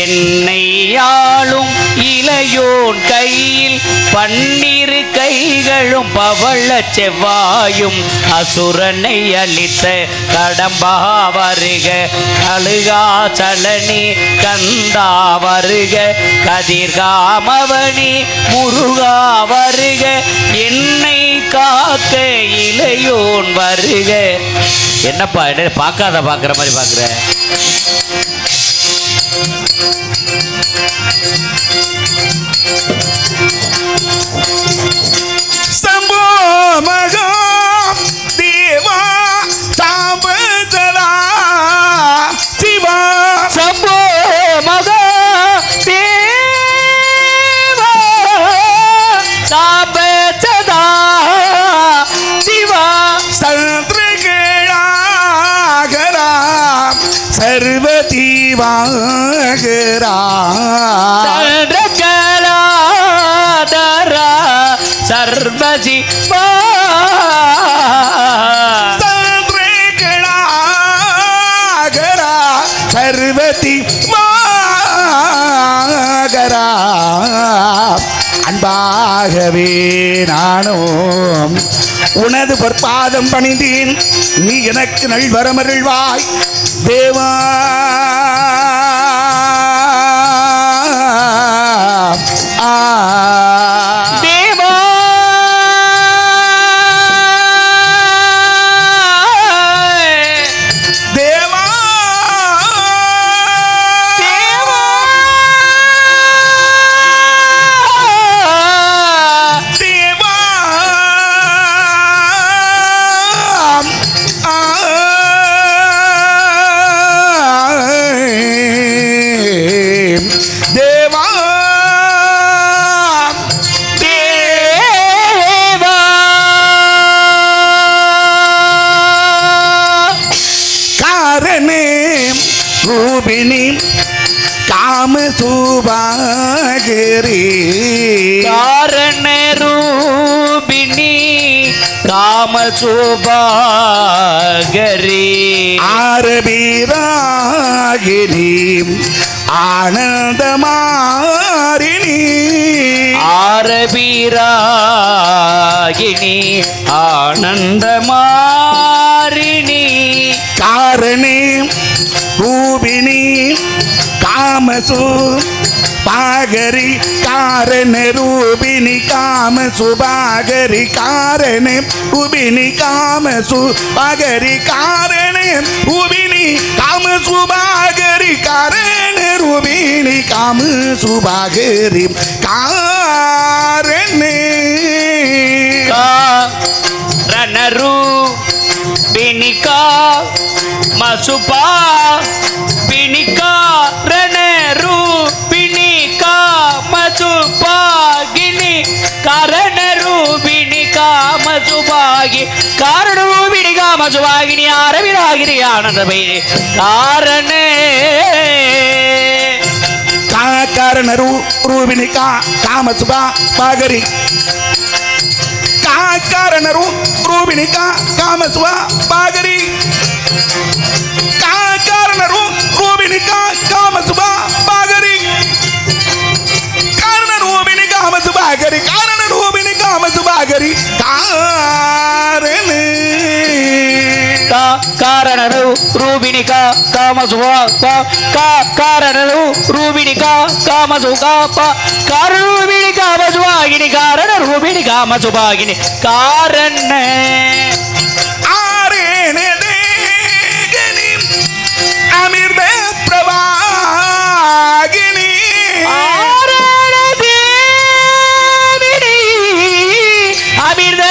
என்னை ஆளும் இளையோன் கையில் பன்னிரு கைகளும் பவள செவ்வாயும் அசுரனை அளித்த கடம்பா வருக கழுகாச்சலனி கந்தா வருக கதிர்காமவனி முருகா வருக என்னை காக்க இளையோன் வருக. என்னப்பா என்ன பார்க்காத பார்க்குற மாதிரி பார்க்குற? சம்போ மகா தேவா சாம்பதலா சிவா சம்போ மகா தேவா சாம்பதலா சிவா சந்திரகேளாகரா சர்வதீவாகரா சந்திரகலாதரா சர்வஜீவா சந்திரகலாகரா சர்வதீவாகரா அன்பாகவே நானும் உனது பொற்பாதம் பணிந்தேன். நீ எனக்கு நல்வரமருள்வாய் தேவா. தேவா தேவா தேவா தேவா தேவா தேவா காரணே ரூபிணி காமசூபாகரி காரண ரூபிணி காமசோபாகரி ஆரபீராகினி ஆனந்தமாரிணி ஆரபீராகினி ஆனந்தமாரிணி காரணே ரூபிணி காமசு பாகரி காரண ரூபிணி காமசுபாகரி காரண ரூபிணி காமசுபாகரி காரண ரூபிணி காமசுபாகரி காரண ரூபிணி காமசுபாகரி காரணே காரணரு பிணிகா மசுபா பிணிகா ரணரு பிணிகா மசுபாகினி காரணரு பிணிகா மசுபாகி காரணரு பிணிகா மசுபாகினி ஆரவிராகிரி ஆனந்தபை காரணே காரண ரூபிணி காமசுபா பாகரி காரண ரூபிணி காமசுபா பாகரி காரண ரூபிணி காமசுபா பாகரி காரண ரூபிணி காமசுபாகரி காரண ரூபிணி காமசுபாகரி காரணே காரணரு ரூபிணிகா காமசுவா காரணரு ரூபிணிகா காமசுகா காரண ரூபிணி காமசுவாகினி காரண ரூபிணி காமசுபாகினி காரண ஆரேனே தேகனி அமிர்த பிரபாகினி ஆரண தேவினி அமிர்த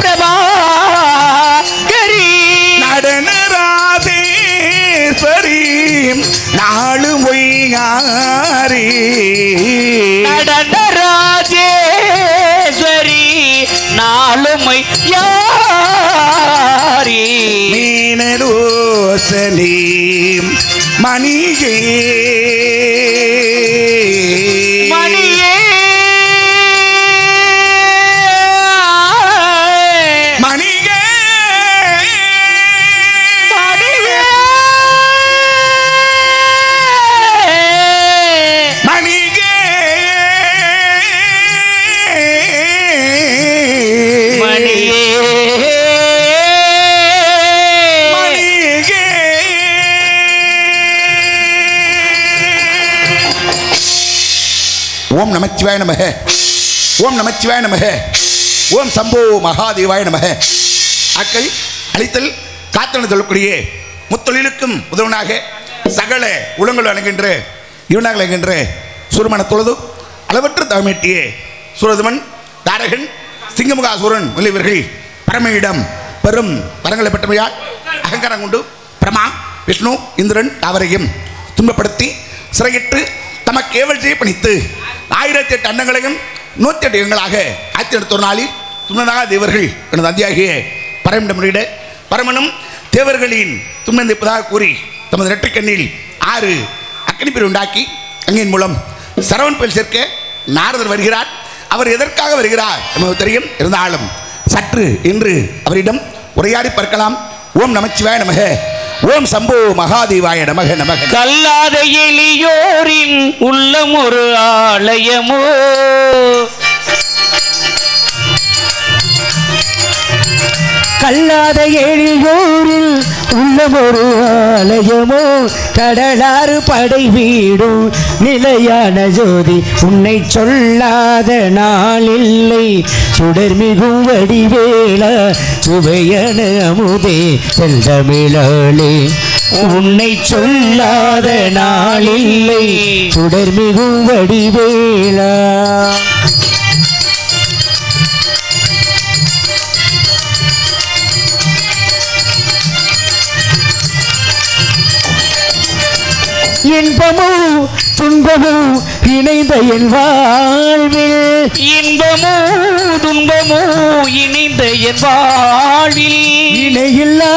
பிரபாகரி நடனராசேஸ்வரி நாளு மொய்யாரி நடனராஜேஸ்வரி நாளுமை யாரி மீனரோசனி மணியே மணியே நமச்சிவாய நமக. ஓம் நமச்சிவாய நமக. ஓம் சம்போ மகாதேவாய நமக. அக்கள் அழித்தல் காத்தல் சொல்லக்கூடிய முத்தொழிலுக்கும் உதவனாக சகல உலங்கள் அணுகின்ற இவனாக அணுகின்ற சுருமண தொழுது அளவற்ற தவமேட்டிய சூரதுமன் தாரகன் சிங்கமுகாசூரன் முதலியவர்கள் பரமையிடம் பெரும் வரங்களை பெற்றமையால் அகங்காரம் கொண்டு பிரமா விஷ்ணு இந்திரன் அவரையும் துன்பப்படுத்தி சிறையிட்டு தமக்கு ஏவல் செய்ய பணித்து 1008 அன்னங்களையும் 108 யுகங்களாக 1001 நாளில் துணனாக தேவர்கள் எனது அந்தியாகிய பரமிடம் முறையிட பரமனும் தேவர்களின் துன்பந்திப்பதாக கூறி தமது நெற்றிக்கண்ணில் 6 அக்னி பிரிவு உண்டாக்கி அங்கின் மூலம் சரவன் பேர் சேர்க்க நாரதர் வருகிறார். அவர் எதற்காக வருகிறார் நமக்கு தெரியும். இருந்தாலும் சற்று இன்று அவரிடம் உரையாடி பார்க்கலாம். ஓம் நமச்சிவாய நமக. ஓம் சம்போ மகாதேவாய நமக நமக. கல்லாத எளியோரின் உள்ளம் ஒரு ஆலயமோ, கல்லாத எளியோரில் உள்ளமொரு ஆலயமோ, கடலாறு படை வீடும் நிலையான ஜோதி, உன்னை சொல்லாத நாளில்லை சுடர்மிகும் வடிவேல சுவையன அமுதே செந்தமிழாளே, உன்னை சொல்லாத நாளில்லை சுடர்மிகும் வடிவேலா. இன்பமோ துன்பமோ இணைந்த என் வாழ்வில், இன்பமோ துன்பமோ இணைந்த என் வாழ்வில், இணையில்லா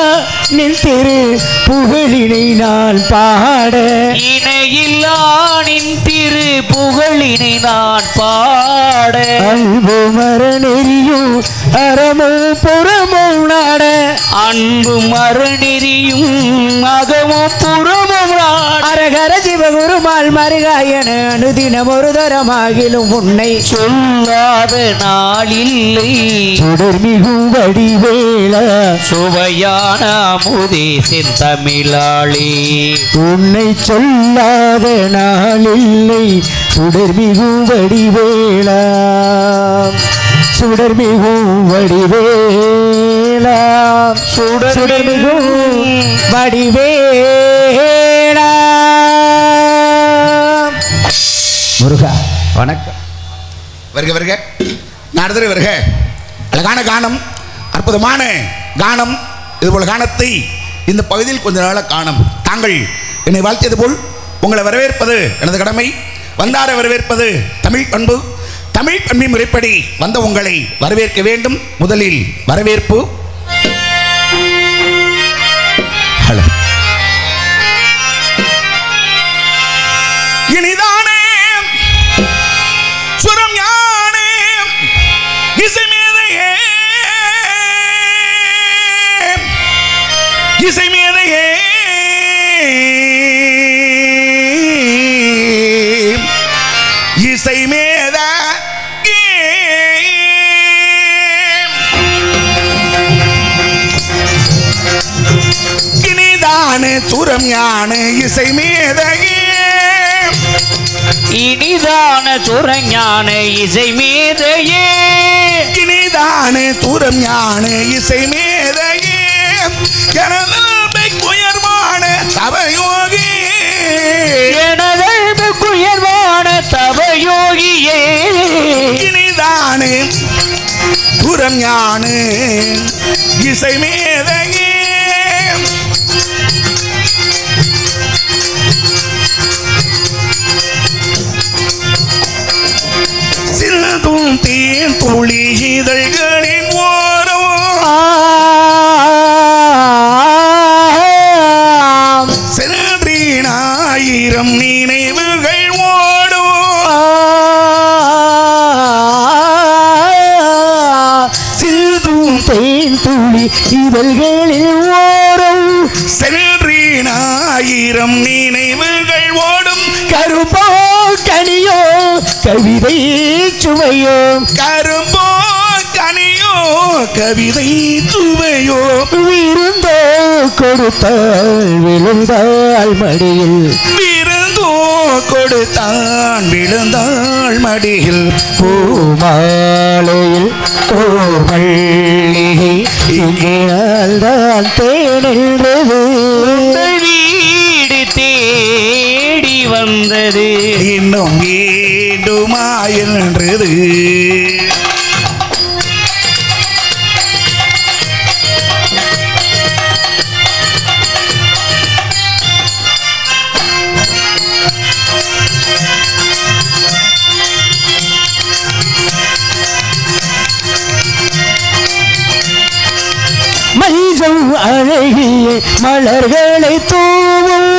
நின் திரு புகழினை நான் பாட, இணையில்லா நின் திரு புகழினை நான் பாட, அன்பு மரணெறியும் அறமோ புறமோ நாட, அன்பு மரணெறியும் அகமோ புறமோ நாட, அரகர சிவகுருமால் மருகாயன அனுதினம் ஒரு தரமாகிலும் உன்னை சொல்லாத நாளில்லை சுடர்மிகும் வடிவேல சுவையான அமுதே செந்தமிழாளே, உன்னை சொல்லாத நாளில்லை சுடர்மிகும் வடிவேலா, சுடர்மிகும் வடிவேலா, சுடர்மிகும் வடிவேலா. முருகா வணக்கம். வருக வருக நாரதரே வருக. அழகான கானம், அற்புதமான கானம். இதுபோல் கானத்தை இந்த பகுதியில் கொஞ்ச நாளாக காணும். தாங்கள் என்னை வாழ்த்தியது போல் உங்களை வரவேற்பது எனது கடமை. வந்தார வரவேற்பது தமிழ் பண்பு. தமிழ் பண்பின் முறைப்படி வந்த உங்களை வரவேற்க வேண்டும். முதலில் வரவேற்பு. ஹலோ. இனிதானே சுரம் யானே இசைமேதையே, இசைமேதையே, இசைமேத இனிதானே சுரம் யானே இசைமேதையே, இனிதான துறஞான இசை மேதையே, இனிதான தூரம் ஞான இசை மேதையே, எனது உயர்வான தவயோகி, எனது உயர்வான தவயோகியே, இனிதான தூரம் ஞான இசை மேதையே, சில்தும் தேன் துளி இதழ்களின் ஓரம், சென்றினாயிரம் நினைவுகள் ஓடும், சில்தும் தேன் துளி இதழ்களில் ஓரம், சென்றினாயிரம் நினைவுகள் ஓடும், கரும்போ கனியோ கவிதை சுவையோ, கரும்போ கனியோ கவிதை சுவையோ, விருந்தோ கொடுத்தால் விழுந்தால் மடியில், விருந்தோ பூவோடு தான் விழுந்தாள் மடியில் பூமாலையில் ஓர் மல்லிகை இங்கே தான் தேடுகிறது உங்கள் வீடு தேடி வந்தது இன்னும் வேண்டுமா என்றது மஞ்சள் அழகிய மலர்களை தூவும்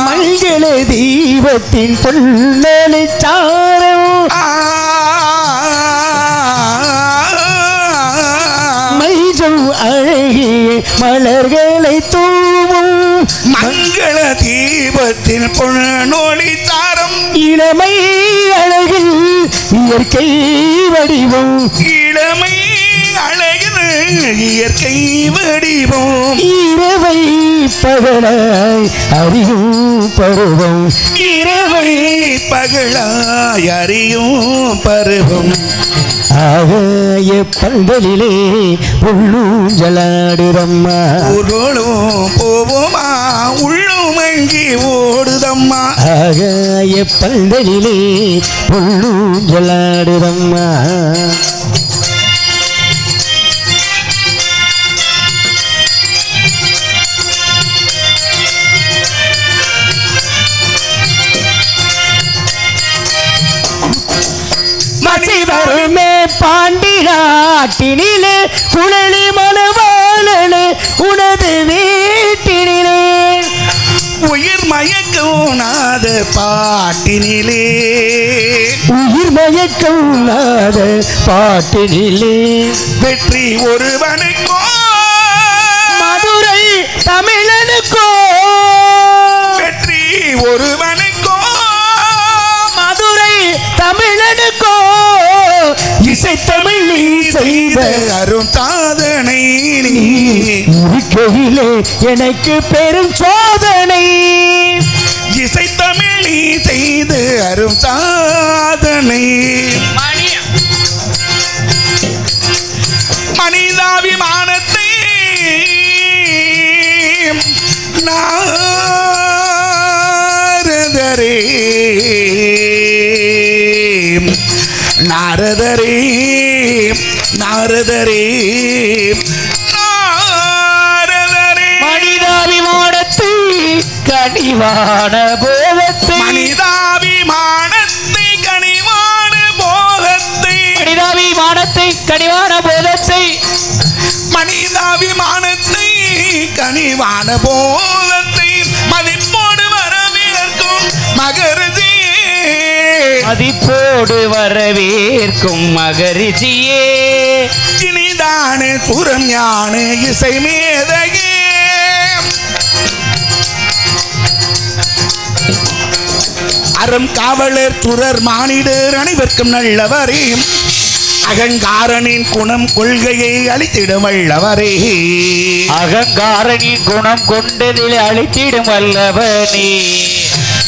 மஞ்சள் தீபத்தின் பொன்னலை சாரம் மஞ்சள் அழகிய மலர்களை தூவும் மங்கள தீபத்தில் பொன்னொளி தாரம் இளமை அழகில் இயற்கை வடிவம் இளமை அழகில் இயற்கை வடிவம் இரவை பகலாய் அறியும் பருவம் இரவை பகலாய் அறியும் பருவம் ஆகாய பந்தலிலே புள்ளூஞ்சலாடுதம்மா ஊரோளும் போவோமா உள்ளும் அங்கி ஓடுதம்மா ஆகாய பந்தலிலே புள்ளூஞ்சலாடுதம்மா மசிவருமே பாண்டி நாட்டினிலே குழலி மனவாளனே உனது வீட்டினிலே உயிர் மயக்கூனாத பாட்டினிலே உயிர் மயக்கம் நாத பாட்டினிலே வெற்றி ஒருவனுக்கோ மதுரை தமிழனுக்கோ வெற்றி ஒருவனுக்கோ மதுரை தமிழனுக்கோ இசை தமிழ் நீ செய்த அரும் சாதனை நீ இருக்கையிலே எனக்கு பெரும் சோதனை இசை தமிழ் நீ செய்து அரும் சாதனை மனிதாபிமானத்தை நாரதரே நாரதரே நாரதரே நாரதரே மனிதாபிமானத்தை கனிவான போதத்தை மனிதாபிமானத்தை கனிவான போதத்தை மனிதாபிமானத்தை கனிவான போதத்தை மனிதாபிமானத்தை கனிவான போதத்தை மதிப்போடு வரவேற்கும் மகரஜியே மதிப்போடு வரவேற்கும் மகரிஷியே இனிதான சுரம் ஞான இசை மேதையே அறம் காவலர் துறர் மானிடர் அனைவருக்கும் நல்லவரே அகங்காரனின் குணம் கொள்கையை அளித்திடும் வல்லவரே அகங்காரனின் குணம் கொண்டதில் அழித்திடும் வல்லவனே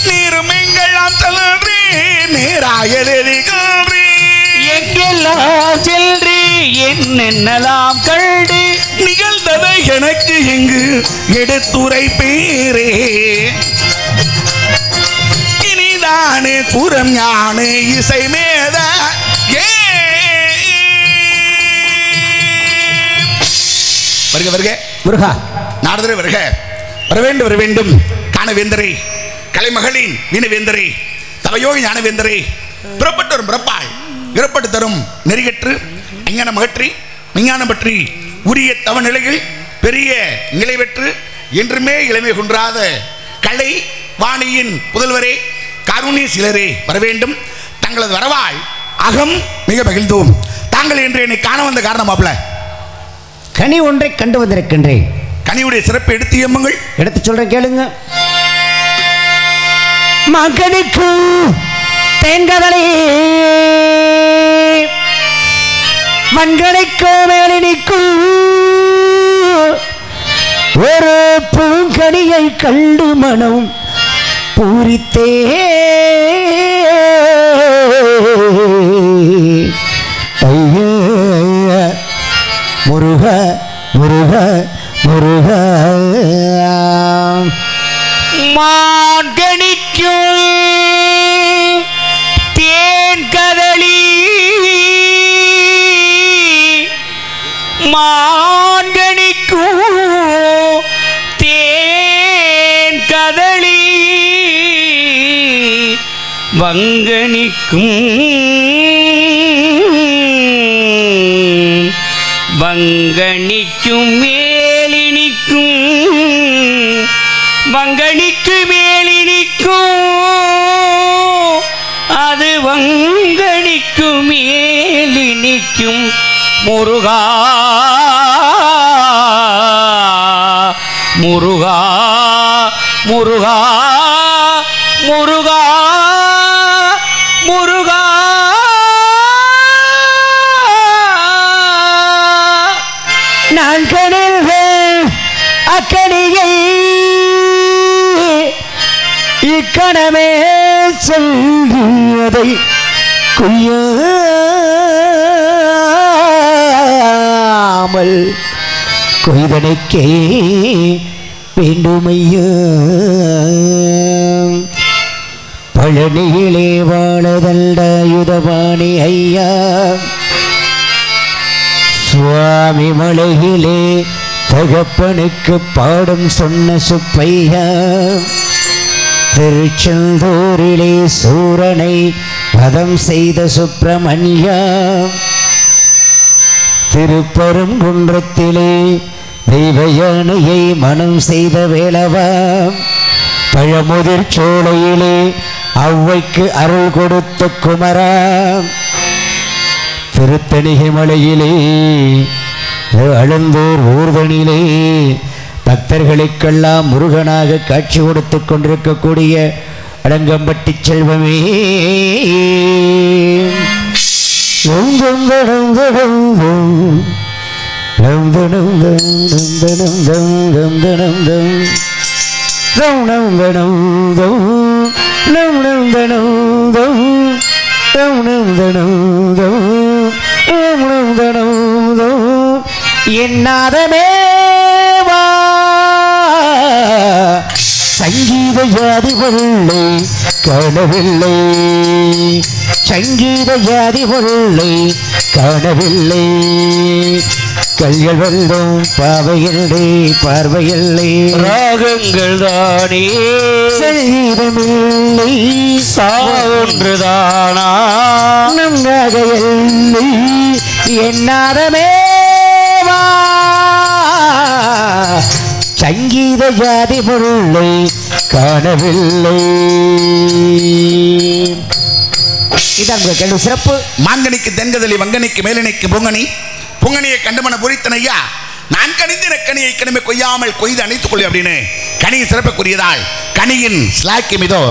நீருமெங்கெல்லாம் தளன்றே நேராயதே எங்கெல்லாம் சென்று என்னென்னலாம் கண்டு நிகழ்ந்ததை எனக்கு இங்கு எடுத்துரை பேரே இனிதானே சுரம் ஞான இசை மேத வருக வருக முருகா நாரதரே வருக வர வேண்டும் காணவேந்தரே கலைமகளின் வீணவேந்தரே தவையோகி ஞானவேந்தரே புறப்பட்டோரும் பிறப்பாள் இறப்பட்டு தரும் நெறிகற்று அஞ்ஞானம் அகற்றி விஞ்ஞானம் பற்றி உரிய தவ நிலையில் பெரிய நிலை பெற்று என்றுமே இளமை குன்றாத கலை வாணியின் புதல்வரே கருணி சிலரே வரவேண்டும் தங்களது வரவாள் அகம் மிக மகிழ்ந்தோம் தாங்கள் என்று என்னை காண வந்த காரணமாப்ல கனி ஒன்றை கண்டு வந்திருக்கின்றேன் கனியுடைய சிறப்பு எடுத்து எம்முங்கள் எடுத்து சொல்றேன் கேளுங்க மகனுக்கு தென்கதலே மண்களைக்கு மேலே நிற்கும் ஒரு பூங்க கனியை கண்டு மனம் பூரித்தே ஐய முருக முருக முருக மான்கணிக்கும் தேன் கதளி மான்கணிக்கும் தேன் கதளி வங்கணிக்கும் வங்கணிக்கும் மேலினிக்கும் வங்கணிக்கு மேலினிக்கும் அது வங்கணிக்கு மேலினிக்கும் முருகா முருகா முருகா முருகா முருகா நான் கணில்கள் அக்கணியை இக்கணமே சொல்கியதை கொய்யாமல் கொய்தனைக்கே வேண்டுமைய பழனியிலே வாழதல்டாயுதபாணி ஐயா சுவாமி மலையிலே தகப்பனுக்கு பாடம் சொன்ன சுப்பையா திருச்செந்தூரிலே சூரனை வதம் செய்த சுப்பிரமணியா திருப்பரங்குன்றத்திலே தெய்வ யானையை மனம் செய்த வேளவா பழமுதிர் சோலையிலே ஔவைக்கு அருள் கொடுத்த குமரா திருத்தணிகை மலையிலே அழுந்தூர் ஊர்தனிலே பக்தர்களுக்கெல்லாம் முருகனாக காட்சி கொடுத்து கொண்டிருக்கக்கூடிய அடங்கம்பட்டி செல்வமே என்னாதமேவா சங்கீத ஜாதி பொருளை காணவில்லை சங்கீத ஜாதி பொருளை காணவில்லை கல்கள் வெல்லும் பாவையில்லை பார்வையில்லை ராகங்கள் தானே சங்கீதமில்லை சாவொன்றுதானா நன்றாக இல்லை என்னாதமேவா சங்கீத ஜாதி பொருளை காணவில்லை. இதான் கேள்வி சிறப்பு. மாங்கனிக்கு தென்கதலி வங்கனிக்கு மேலனிக்கு பொங்கனி பொங்கனியை கண்டமன புரித்தனையா நான் கணிந்த கனியை கனிமை கொய்யாமல் கொய்து அணைத்துக் கொள்ளு அப்படின்னு கனியின் சிறப்புக்குரியதால் கனியின் ஸ்லாக்கியம் இதோ.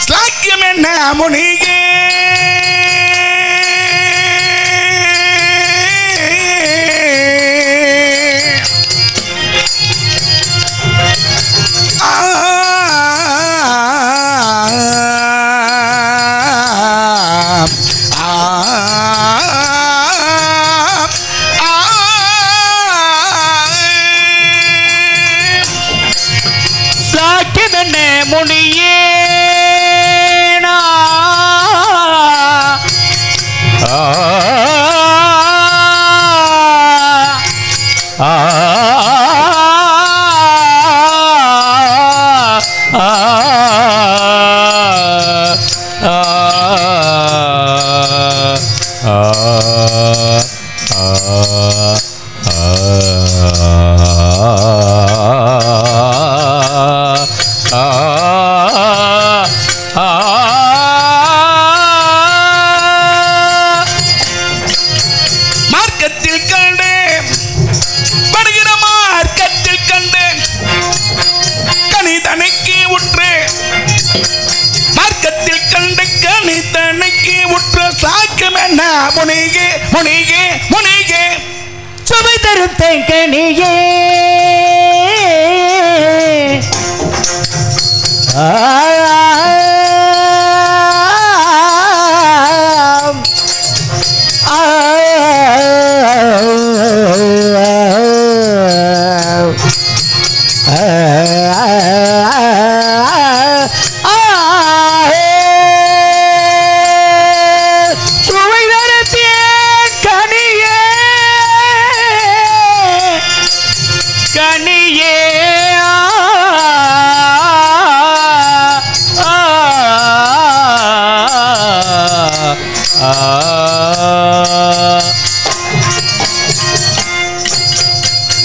ஸ்லாக்கியம் என்ன முனியே முனியேனா மார்க்கத்தில் கண்டு படுகிற மார்க்கத்தில் கண்டு கனிதனைக்கு உற்று மார்க்கத்தில் கண்டு கனிதனைக்கு உற்று சாக்கம் என்ன முனிகே முனிகே முனிகே சுவை தரும் தேங்கனியே சுவை நடத்திய கனியே கனியே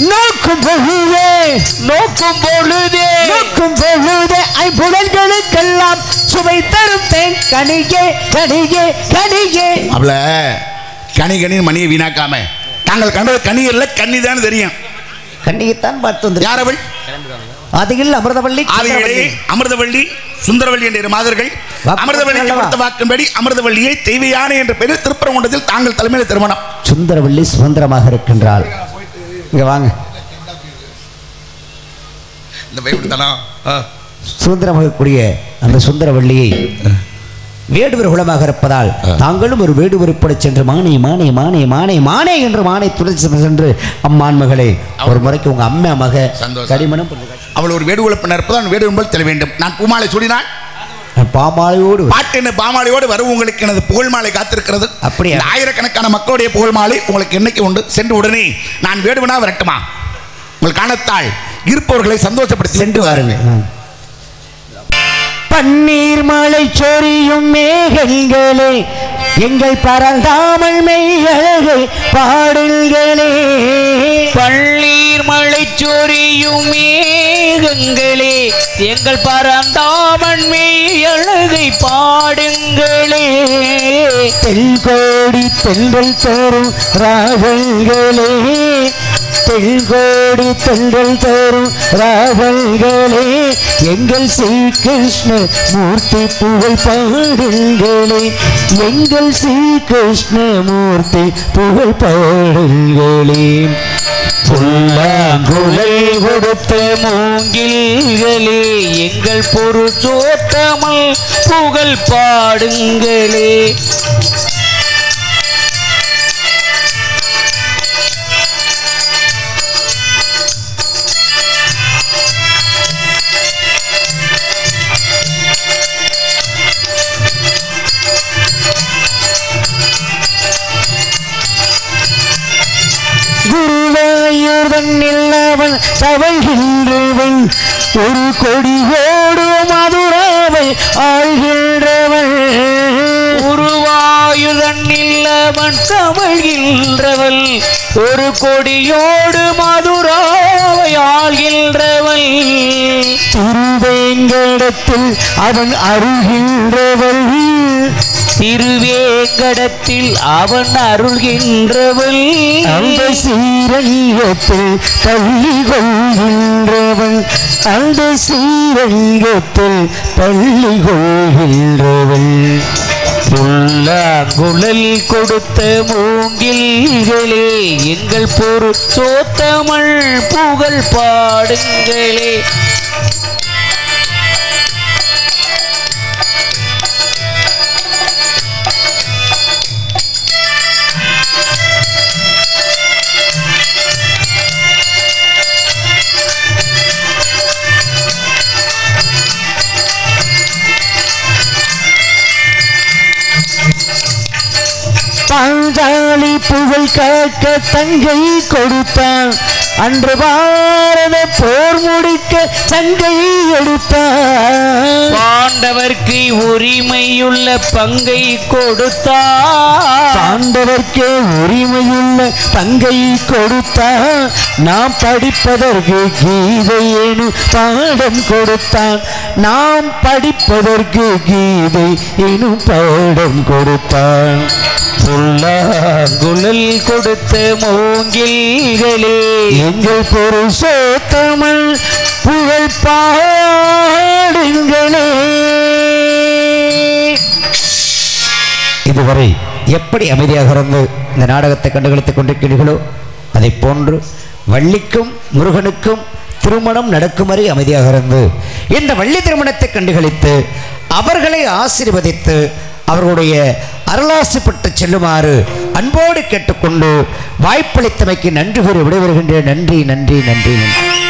நோக்கும் பொழுதே நோக்கும் பொழுதே நோக்கும் பொழுதே ஐம்புலன்களுக்கெல்லாம் சுவை தரும் தேன் கனியே கனியே கனியே. அவள கனி கனி மணியை வீணாக்காம தாங்கள் கண்டது கனி இல்ல கன்னி தான் தெரியும். கண்ணியைத்தான் பார்த்து வந்து யார் அவள்? ஆதியில் அமிர்தவள்ளி ஆதியிலே அமிர்தவள்ளி சுந்தரவள்ளி என்ற இரு மாதர்கள் அமிர்தவள்ளிக்கு கொடுத்த வாக்கின்படி அமிர்தவள்ளியை தெய்வயானை என்ற பெயரில் திருப்பரங்குன்றத்தில் தாங்கள் தலைமையில் திருமணம். சுந்தரவள்ளி சுதந்திரமாக இருக்கின்றாள். இங்க வாங்க. இந்த பயப்படுத்தானா சுதந்திரமாக கூடிய அந்த சுந்தரவள்ளியை வேடுவர் குலமாக இருப்பதால் தாங்களும் ஒரு வேடுவருப்பட சென்று மானே மானே மானே மானே மானே என்று மானை துளைச்சு சென்று அம்மான் மகளே ஒரு முறைக்கு உங்க அம்மா மக கடிமணம் அவள் ஒரு வேடுகுல பெண்ணா இருப்பதால் வேடு என்பது தெரிய வேண்டும். நான் பூமாலை சூடினால் பாமாலையோடு பாட்டு பாமாலையோடு வரும் உங்களுக்கு எனது புகழ் மாலை காத்திருக்கிறது. அப்படியா? ஆயிரக்கணக்கான மக்களுடைய புகழ் மாலை உங்களுக்கு என்னைக்கு உண்டு. சென்று உடனே நான் வேடுவனா வரட்டுமா? உங்கள் காணத்தால் இருப்பவர்களை சந்தோஷப்படுத்தி சென்று வாருங்கள். பன்னீர் மலை சொரியும் மேகங்களே எங்கள் பரந்தாமல் மெய்யழகை பாடுங்களே. பள்ளீர் மழை சொரியும் மேகங்களே எங்கள் பரந்தாமன் மெய்யழகை பாடுங்களே. தென்கோடி தென்றல் தோறும் ராகங்களே தென்கோடி தென்றல் தோறும் ராகங்களே எங்கள் ஸ்ரீ கிருஷ்ண மூர்த்தி புகழ் பாடுங்களே. எங்கள் ஸ்ரீ கிருஷ்ண மூர்த்தி புகழ் பாடுங்களே. புல்லாங்குழல் கொடுத்த மூங்கில்களே எங்கள் பொருசோத்தமல் புகழ் பாடுங்களே. குருவாயூர்தன்னில் அவன் தவழ்கின்றவன் ஒரு கொடியோடு மதுராவை ஆழ்கின்றவன். உருவாயுதன்னில் அவன் தவழ்கின்றவள் ஒரு கொடியோடு மதுராவை ஆள்கின்றவள். திருவேங்கடத்தில் அவன் அருள்கின்றவள் திருவேங்கடத்தில் அவன் அருள்கின்றவள். அந்த ஸ்ரீரங்கத்தில் பள்ளி கொள்கின்றவன் அந்த ஸ்ரீரங்கத்தில் பள்ளி கொள்கின்றவன். புல்லாங்குழல் கொடுத்த மூங்கில்களே எங்கள் பொருசோத்தமல் புகழ் பாடுங்களே. பாஞ்சாலி புகழ் காக்க தங்கை கொடுத்தான் அன்று பாரத போர் முடிக்க தங்கை எடுத்தான். பாண்டவர்க்கு உரிமையுள்ள பங்கை கொடுத்தார். பாண்டவர்க்கே உரிமையுள்ள பங்கை கொடுத்தான். நாம் படிப்பதற்கு கீதை எனும் பாடம் கொடுத்தான். நாம் படிப்பதற்கு கீதை எனும் பாடம் கொடுத்தான். புல்லாங்குழல் கொடுத்த மூங்கில்களே எங்கள் புருஷோத்தமல் புகழ் பாடுங்களே. இதுவரை எப்படி அமைதியாக இருந்து இந்த நாடகத்தை கண்டுகளித்துக் கொண்டிருக்கிறீர்களோ அதை போன்று வள்ளிக்கும் முருகனுக்கும் திருமணம் நடக்கும் வரை அமைதியாக இருந்து இந்த வள்ளி திருமணத்தை கண்டுகளித்து அவர்களை ஆசீர்வதித்து அவர்களுடைய அருளாசி பெற்று செல்லுமாறு அன்போடு கேட்டுக்கொண்டு வாய்ப்பளித்தமைக்கு நன்றி கூறி விடைபெறுகின்றேன். நன்றி நன்றி நன்றி நன்றி.